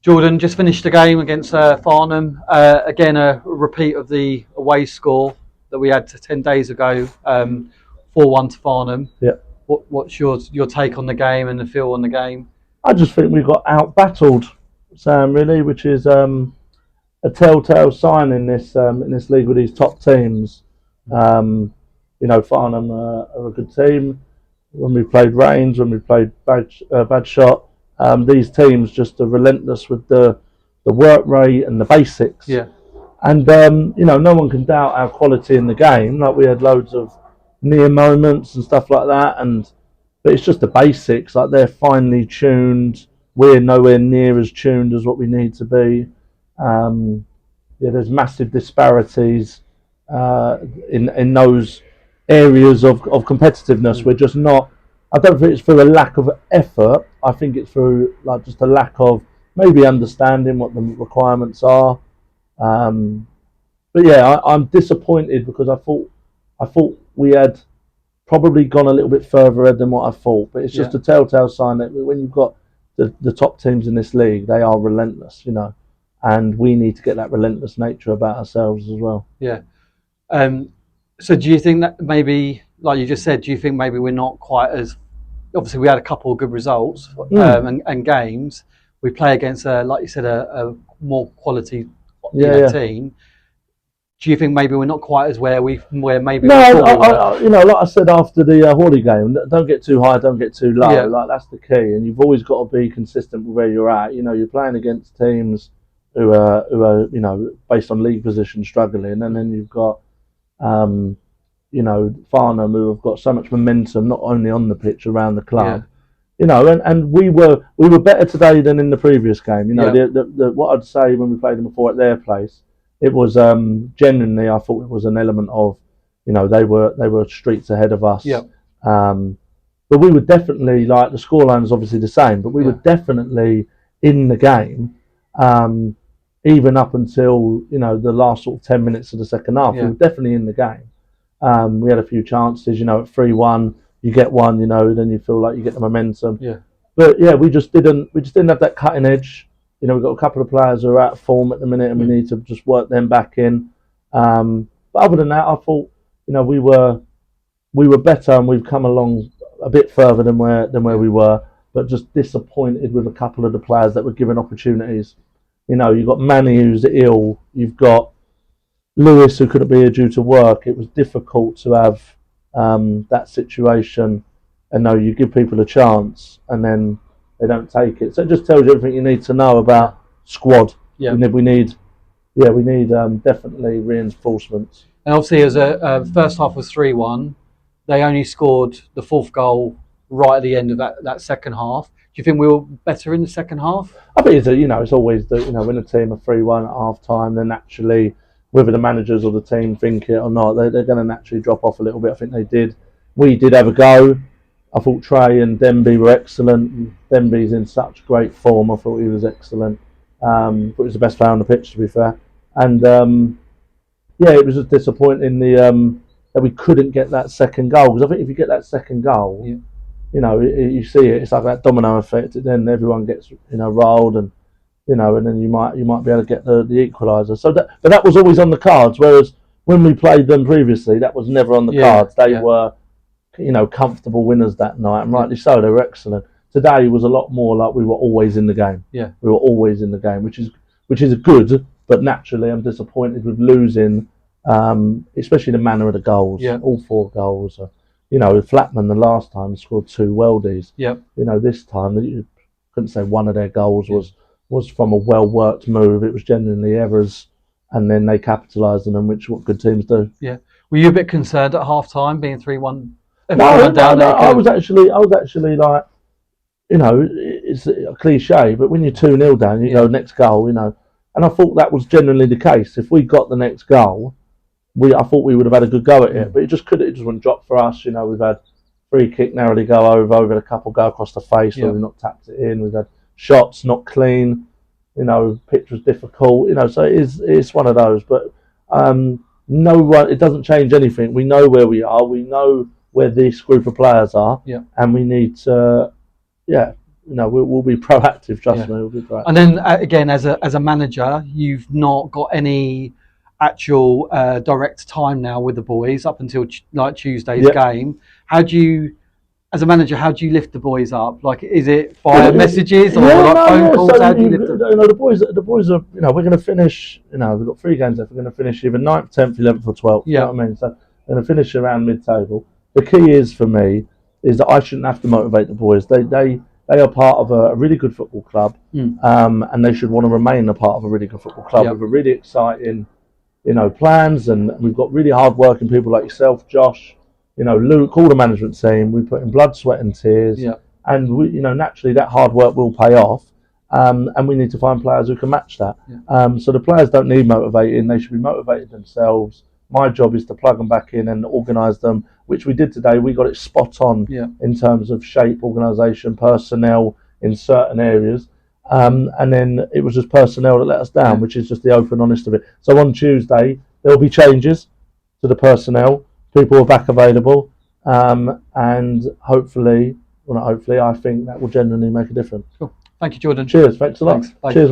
Jordan just finished the game against Farnham. Again, a repeat of the away score that we had 10 days ago, 4-1 to Farnham. Yeah. What's your take on the game and the feel on the game? I just think we got out battled, Sam. Really, which is a telltale sign in this league with these top teams. Um, Farnham are a good team. When we played Reigns, when we played Bad Shot, these teams just are relentless with the work rate and the basics. Yeah, And no one can doubt our quality in the game. Like we had loads of near moments and stuff like that, but it's just the basics. Like they're finely tuned. We're nowhere near as tuned as what we need to be. Um, there's massive disparities in those areas of competitiveness. We're just not. I don't think it's through a lack of effort. I think it's through like just a lack of maybe understanding what the requirements are. But yeah, I'm disappointed because I thought we had probably gone a little bit further ahead than what I thought. But it's just a telltale sign that when you've got the top teams in this league, they are relentless, and we need to get that relentless nature about ourselves as well. Yeah. So do you think that maybe, like you just said, do you think maybe we're not quite as, obviously we had a couple of good results and games. We play against, like you said, a more quality team. Do you think maybe we're not quite as where maybe? No, like I said after the Hawley game, don't get too high, don't get too low. Like that's the key, and you've always got to be consistent with where you're at. You're playing against teams who are based on league position struggling, and then you've got Farnham who have got so much momentum not only on the pitch around the club. And we were better today than in the previous game. What I'd say when we played them before at their place, it was genuinely, I thought it was an element of, they were streets ahead of us. Yeah. But we were definitely, like, the scoreline was obviously the same, but we were definitely in the game, even up until the last sort of 10 minutes of the second half. We were definitely in the game. We had a few chances, at 3-1. You get one, then you feel like you get the momentum. Yeah. But yeah, we just didn't have that cutting edge. We've got a couple of players who are out of form at the minute, and we need to just work them back in. But other than that, I thought, we were better, and we've come along a bit further than where we were. But just disappointed with a couple of the players that were given opportunities. You've got Manny who's ill. You've got Lewis who couldn't be here due to work. It was difficult to have that situation, and no, you give people a chance and then they don't take it. So it just tells you everything you need to know about squad. Yeah. We need definitely reinforcements. And obviously, as a first half was 3-1, they only scored the fourth goal right at the end of that second half. Do you think we were better in the second half? I think it's always when a team are 3-1 at half time, then naturally, whether the managers or the team think it or not, they're going to naturally drop off a little bit. I think they did. We did have a go. I thought Trey and Denby were excellent. Denby's in such great form. I thought he was excellent. Thought he was the best player on the pitch, to be fair. And it was just disappointing that we couldn't get that second goal. Because I think if you get that second goal, you see it. It's like that domino effect. Then everyone gets rolled, and and then you might be able to get the equaliser. So that was always on the cards. Whereas when we played them previously, that was never on the cards. They were comfortable winners that night, and rightly so. They were excellent. Today was a lot more like we were always in the game. Yeah, we were always in the game, which is good. But naturally, I'm disappointed with losing, especially the manner of the goals. Yeah, all 4 goals. Flatman the last time scored 2 worldies. Yeah, this time you couldn't say one of their goals was from a well-worked move. It was genuinely errors, and then they capitalised on them, which is what good teams do. Yeah. Were you a bit concerned at half-time, being 3-1? No, I was actually like, it's a cliche, but when you're 2-0 down, you go next goal, and I thought that was genuinely the case. If we got the next goal, I thought we would have had a good go at it, but it just wouldn't drop for us. We've had free kick narrowly go over, we've had a couple go across the face where we've not tapped it in, we've had shots not clean, pitch was difficult, so it's one of those. But it doesn't change anything. We know where we are, we know where this group of players are, and we need to we'll be proactive. Trust Yeah. me, we'll be proactive. And then again, as a manager, you've not got any actual direct time now with the boys up until like Tuesday's game. How do you, as a manager, how do you lift the boys up? Like, is it via messages or like phone calls? So how do you lift them? the boys are, we're going to finish. We've got 3 games left. We're going to finish either 9th, 10th, 11th, or 12th. Yeah. You know what I mean? So we're going to finish around mid-table. The key is for me is that I shouldn't have to motivate the boys. They are part of a really good football club, and they should want to remain a part of a really good football club with a really exciting, plans. And we've got really hard-working people like yourself, Josh, Luke, all the management team. We put in blood, sweat, and tears, and we, naturally that hard work will pay off. And we need to find players who can match that. So the players don't need motivating; they should be motivated themselves. My job is to plug them back in and organise them, which we did today. We got it spot on in terms of shape, organisation, personnel in certain areas. And then it was just personnel that let us down, which is just the open, honest of it. So on Tuesday, there will be changes to the personnel. People are back available. And hopefully, I think that will genuinely make a difference. Cool. Thank you, Jordan. Cheers. Thanks a lot. Thanks. Cheers.